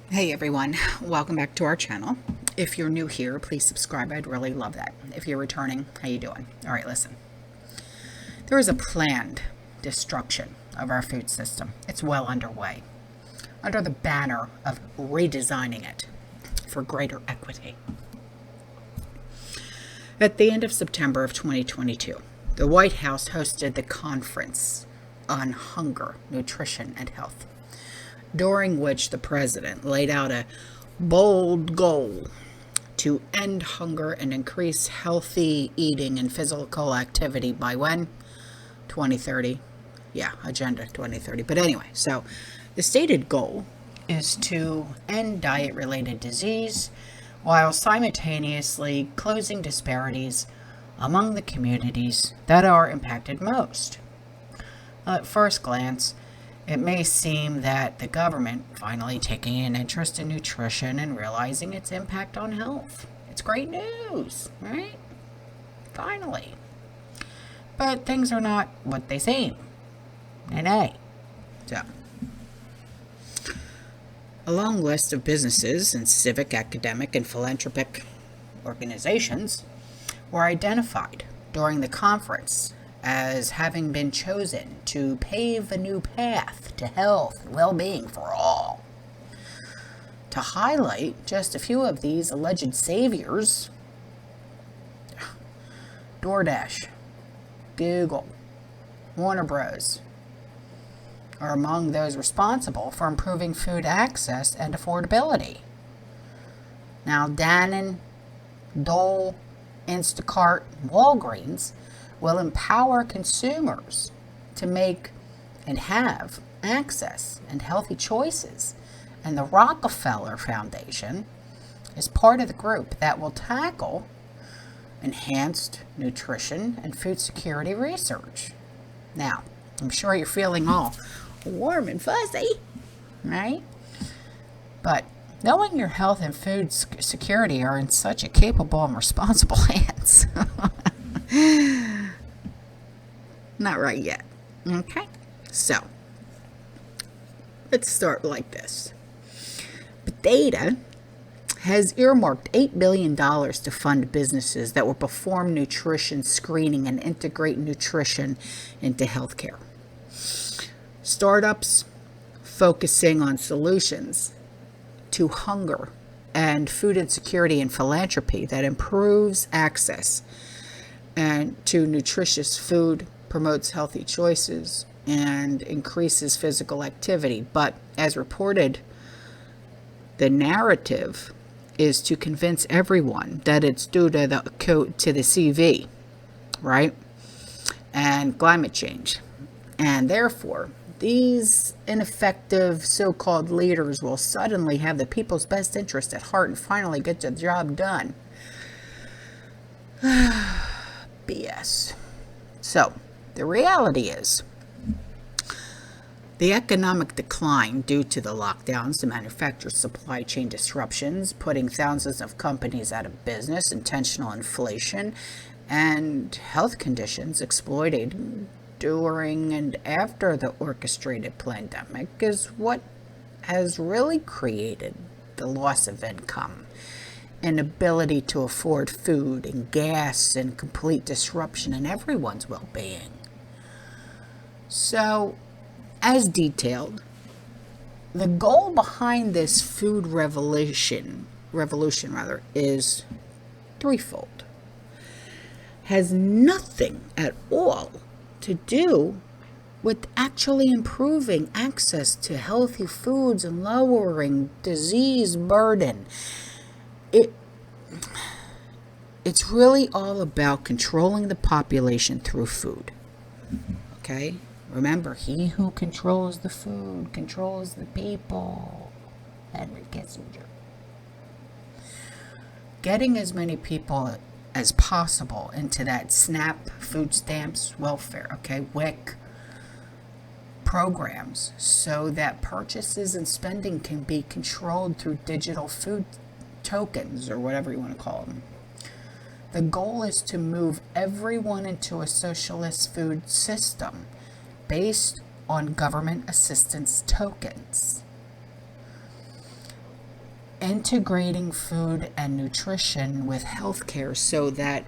Hey everyone, welcome back to our channel. If you're new here, please subscribe. I'd really love that. If you're returning, how you doing? All right, listen. There is a planned destruction of our food system. It's well underway, under the banner of redesigning it for greater equity. At the end of September of 2022, the White House hosted the Conference on Hunger, Nutrition, and Health, during which the president laid out a bold goal to end hunger and increase healthy eating and physical activity by when? 2030. Yeah, Agenda 2030. But anyway, so the stated goal is to end diet-related disease while simultaneously closing disparities among the communities that are impacted most. At first glance, it may seem that the government finally taking an interest in nutrition and realizing its impact on health. It's great news, right? Finally. But things are not what they seem. Nay. So, a long list of businesses and civic, academic, and philanthropic organizations were identified during the conference as having been chosen to pave a new path to health and well-being for all. To highlight just a few of these alleged saviors, DoorDash, Google, Warner Bros. Are among those responsible for improving food access and affordability. Now, Dannon, Dole, Instacart, and Walgreens will empower consumers to make and have access and healthy choices. And the Rockefeller Foundation is part of the group that will tackle enhanced nutrition and food security research. Now, I'm sure you're feeling all warm and fuzzy, right? But knowing your health and food security are in such a capable and responsible hands. Not right yet. Okay? So, let's start like this. Data has earmarked $8 billion to fund businesses that will perform nutrition screening and integrate nutrition into healthcare. Startups focusing on solutions to hunger and food insecurity and philanthropy that improves access and to nutritious food, promotes healthy choices, and increases physical activity. But as reported, the narrative is to convince everyone that it's due to the CV, right? And climate change. And therefore, these ineffective so-called leaders will suddenly have the people's best interest at heart and finally get the job done. BS. So, the reality is, the economic decline due to the lockdowns, the manufacturer supply chain disruptions, putting thousands of companies out of business, intentional inflation, and health conditions exploited during and after the orchestrated pandemic is what has really created the loss of income, inability to afford food and gas, and complete disruption in everyone's well-being. So, as detailed, the goal behind this food revolution is threefold. Has nothing at all to do with actually improving access to healthy foods and lowering disease burden. It's really all about controlling the population through food. Okay? Remember, he who controls the food controls the people. Henry Kissinger. Getting as many people as possible into that SNAP, food stamps, welfare, okay, WIC programs, so that purchases and spending can be controlled through digital food tokens, or whatever you want to call them. The goal is to move everyone into a socialist food system based on government assistance tokens. integrating food and nutrition with healthcare so that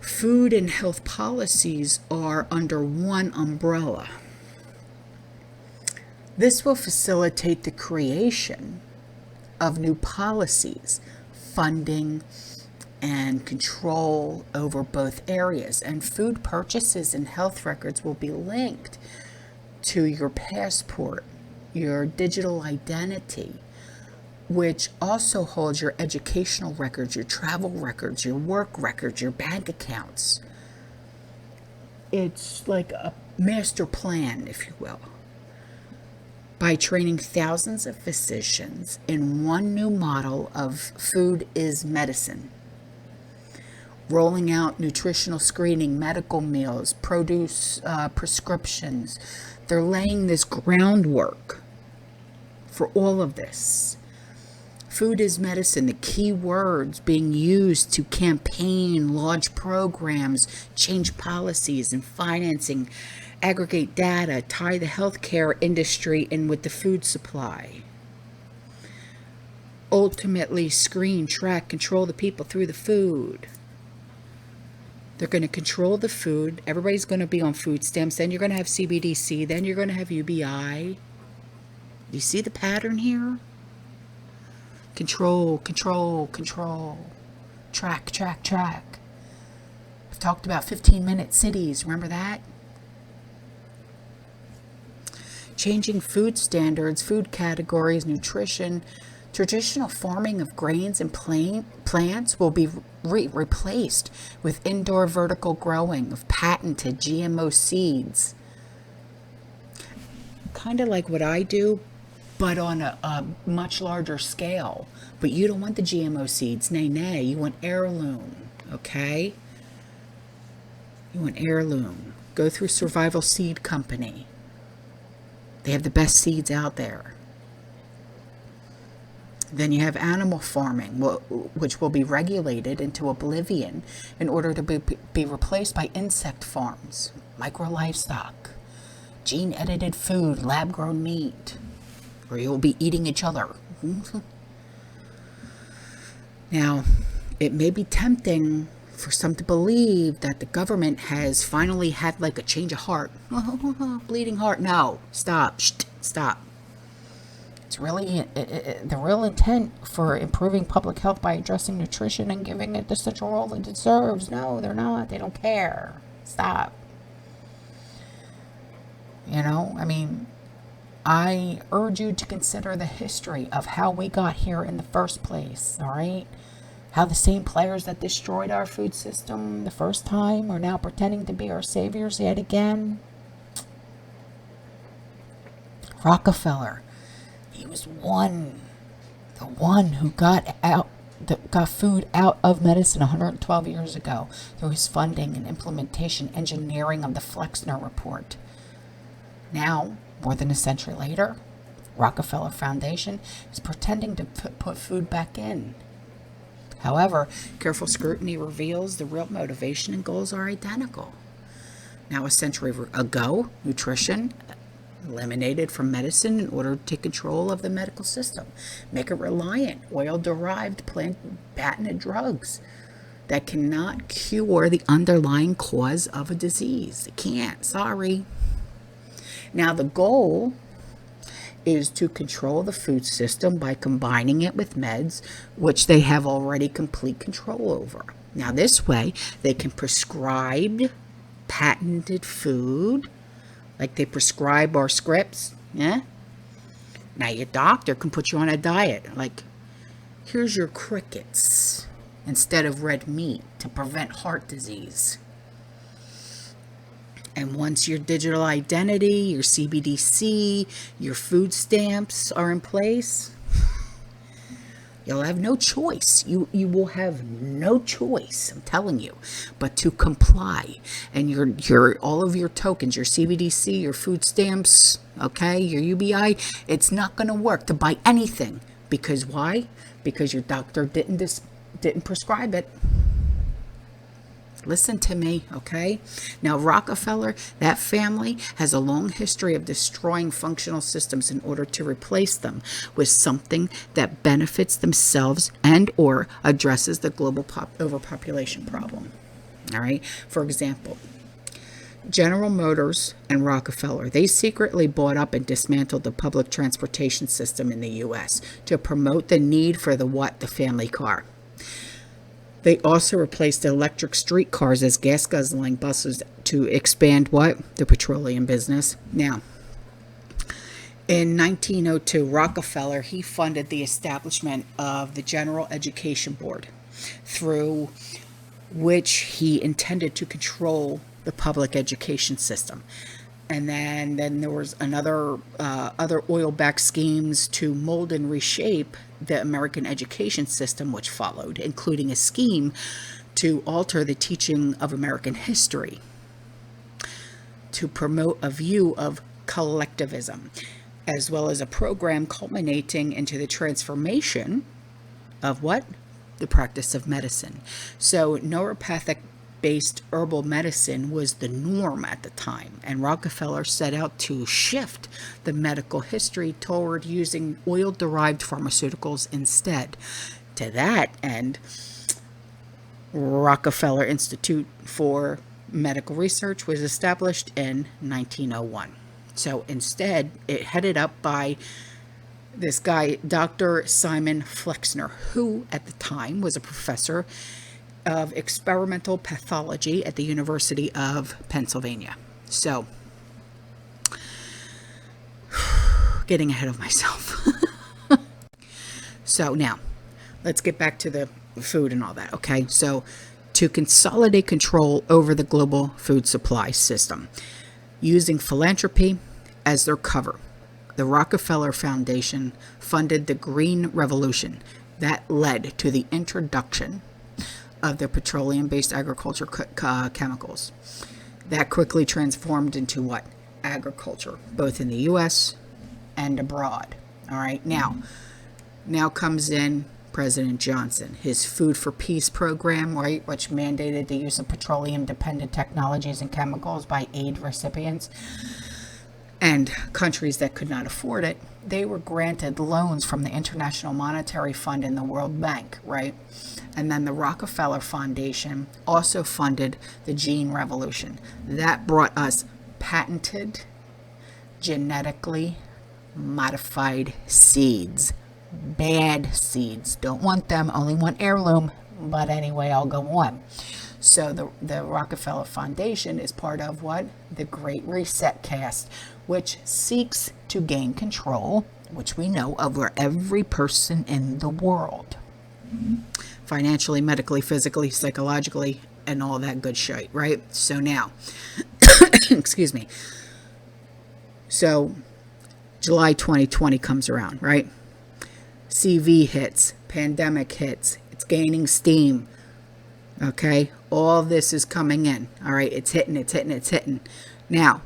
food and health policies are under one umbrella. This will facilitate the creation of new policies, funding, and control over both areas. And food purchases and health records will be linked to your passport, your digital identity, which also holds your educational records, your travel records, your work records, your bank accounts. It's like a master plan, if you will. By training thousands of physicians in one new model of food is medicine, rolling out nutritional screening, medical meals, produce prescriptions. They're laying this groundwork for all of this. Food is medicine, the key words being used to campaign, launch programs, change policies and financing, aggregate data, tie the healthcare industry in with the food supply. Ultimately, screen, track, control the people through the food. They're going to control the food. Everybody's going to be on food stamps. Then you're going to have CBDC. Then you're going to have UBI. Do you see the pattern here? Control, control, control. Track, track, track. I've talked about 15-minute cities. Remember that? Changing food standards, food categories, nutrition. Traditional farming of grains and plants will be replaced with indoor vertical growing of patented GMO seeds. Kind of like what I do, but on a much larger scale. But you don't want the GMO seeds. Nay, nay. You want heirloom, okay? You want heirloom. Go through Survival Seed Company. They have the best seeds out there. Then you have animal farming, which will be regulated into oblivion in order to be replaced by insect farms, micro livestock, gene-edited food, lab-grown meat, where you'll be eating each other. Now, it may be tempting for some to believe that the government has finally had like a change of heart. Bleeding heart. No, stop. Stop. It's really the real intent for improving public health by addressing nutrition and giving it the central role it deserves. No, they're not. They don't care. Stop. You know, I mean, I urge you to consider the history of how we got here in the first place, all right? How the same players that destroyed our food system the first time are now pretending to be our saviors yet again. Rockefeller, he was the one who got food out of medicine 112 years ago through his funding and implementation engineering of the Flexner Report. Now, more than a century later, Rockefeller Foundation is pretending to put food back in. However, careful scrutiny reveals the real motivation and goals are identical. Now, a century ago, nutrition eliminated from medicine in order to take control of the medical system, make it reliant, oil-derived patented drugs that cannot cure the underlying cause of a disease. It can't, sorry. Now, the goal is to control the food system by combining it with meds, which they have already complete control over. Now, this way, they can prescribe patented food, like they prescribe our scripts, yeah? Now, your doctor can put you on a diet, like, here's your crickets instead of red meat to prevent heart disease. And once your digital identity, your CBDC, your food stamps are in place, you'll have no choice. You will have no choice, I'm telling you, but to comply. And your all of your tokens, your CBDC, your food stamps, okay, your UBI, it's not going to work to buy anything. Because why? Because your doctor didn't prescribe it. Listen to me, okay? Now, Rockefeller, that family, has a long history of destroying functional systems in order to replace them with something that benefits themselves and or addresses the global overpopulation problem. All right? For example, General Motors and Rockefeller, they secretly bought up and dismantled the public transportation system in the U.S. to promote the need for the family car. They also replaced electric streetcars as gas-guzzling buses to expand the petroleum business. Now, in 1902, Rockefeller, he funded the establishment of the General Education Board, through which he intended to control the public education system. And then there was other oil-backed schemes to mold and reshape the American education system, which followed, including a scheme to alter the teaching of American history, to promote a view of collectivism, as well as a program culminating into the transformation of the practice of medicine. So neuropathic-based herbal medicine was the norm at the time, and Rockefeller set out to shift the medical history toward using oil-derived pharmaceuticals instead. To that end, Rockefeller Institute for Medical Research was established in 1901. So instead, it headed up by this guy, Dr. Simon Flexner, who at the time was a professor of experimental pathology at the University of Pennsylvania. So, getting ahead of myself. So now, let's get back to the food and all that, okay? So, to consolidate control over the global food supply system, using philanthropy as their cover, the Rockefeller Foundation funded the Green Revolution that led to the introduction of the petroleum-based agriculture chemicals. That quickly transformed into agriculture, both in the U.S. and abroad. All right, now comes in President Johnson, his Food for Peace program, right, which mandated the use of petroleum-dependent technologies and chemicals by aid recipients. And countries that could not afford it, they were granted loans from the International Monetary Fund and the World Bank, right? And then the Rockefeller Foundation also funded the Gene Revolution. That brought us patented, genetically modified seeds. Bad seeds. Don't want them, only want heirloom. But anyway, I'll go on. So the Rockefeller Foundation is part of the Great Reset Cast, which seeks to gain control, which we know, over every person in the world. Financially, medically, physically, psychologically, and all that good shit, right? So now, excuse me. So July 2020 comes around, right? CV hits, pandemic hits, it's gaining steam. Okay, all this is coming in. All right, it's hitting. Now,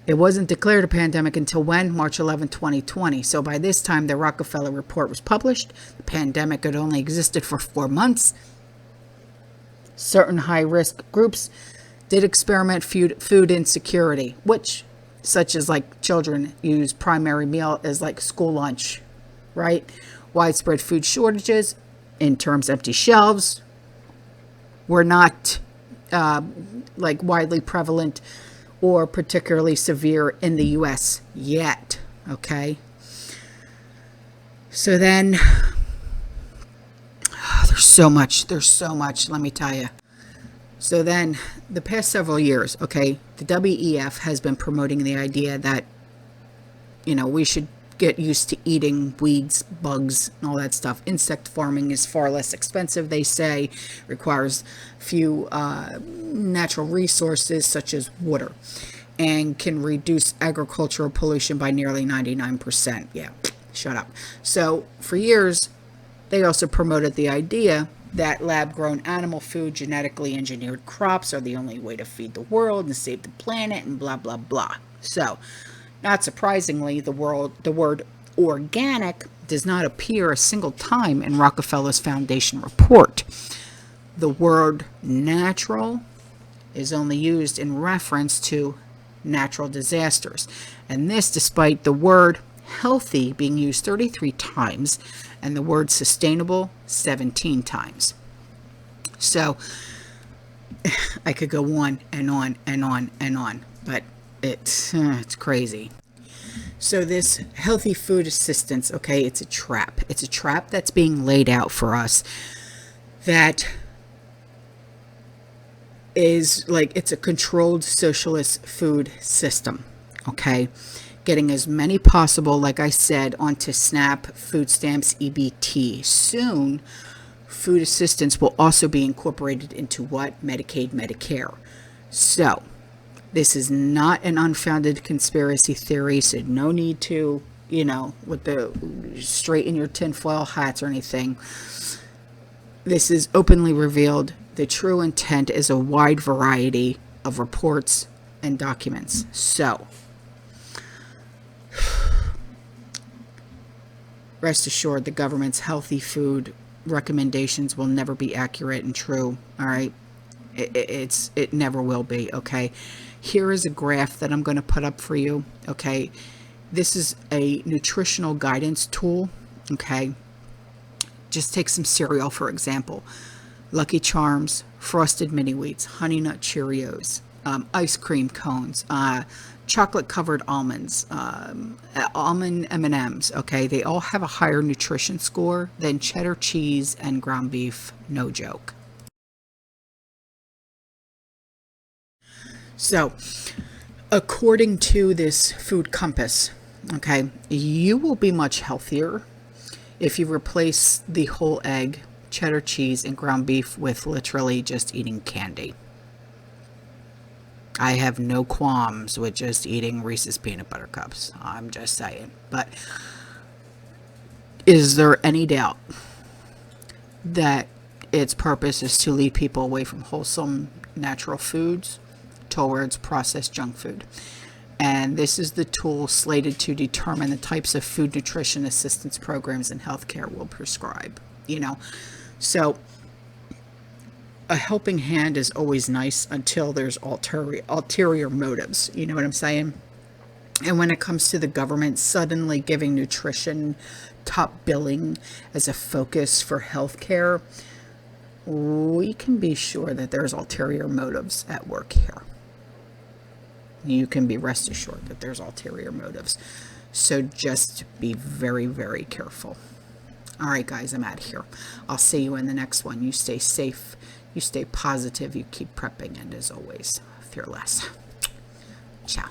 it wasn't declared a pandemic until when? March 11, 2020. So by this time, the Rockefeller report was published. The pandemic had only existed for 4 months. Certain high-risk groups did experiment food insecurity, which, such as children, use primary meal as school lunch, right? Widespread food shortages, in terms empty shelves, were not widely prevalent or particularly severe in the U.S. yet, okay? So then, there's so much, let me tell you. So then, the past several years, okay, the WEF has been promoting the idea that, we should get used to eating weeds, bugs, and all that stuff. Insect farming is far less expensive, they say, requires few natural resources such as water, and can reduce agricultural pollution by nearly 99%. Yeah, shut up. So for years, they also promoted the idea that lab-grown animal food, genetically engineered crops are the only way to feed the world and save the planet, and blah, blah, blah. So, not surprisingly, the word organic does not appear a single time in Rockefeller's Foundation report. The word natural is only used in reference to natural disasters, and this despite the word healthy being used 33 times and the word sustainable 17 times. So I could go on and on and on and on, but it's crazy. So this healthy food assistance, okay, it's a trap. It's a trap that's being laid out for us that is like, it's a controlled socialist food system, okay? Getting as many possible, like I said, onto SNAP, food stamps, EBT. Soon, food assistance will also be incorporated into what? Medicaid, Medicare. So, this is not an unfounded conspiracy theory, so no need to, with the straighten your tinfoil hats or anything. This is openly revealed. The true intent is a wide variety of reports and documents. So, rest assured, the government's healthy food recommendations will never be accurate and true, all right? It never will be, okay? Here is a graph that I'm going to put up for you, okay? This is a nutritional guidance tool, okay? Just take some cereal, for example. Lucky Charms, Frosted Mini Wheats, Honey Nut Cheerios, ice cream cones, chocolate-covered almonds, almond M&Ms, okay? They all have a higher nutrition score than cheddar cheese and ground beef, no joke. So, according to this food compass, okay, you will be much healthier if you replace the whole egg, cheddar cheese, and ground beef with literally just eating candy. I have no qualms with just eating Reese's peanut butter cups. I'm just saying. But is there any doubt that its purpose is to lead people away from wholesome, natural foods towards processed junk food? And this is the tool slated to determine the types of food nutrition assistance programs and healthcare will prescribe. So a helping hand is always nice until there's ulterior motives. You know what I'm saying? And when it comes to the government suddenly giving nutrition top billing as a focus for healthcare, we can be sure that there's ulterior motives at work here. You can be rest assured that there's ulterior motives. So just be very, very careful. All right, guys, I'm out of here. I'll see you in the next one. You stay safe, you stay positive, you keep prepping, and as always, fearless. Ciao.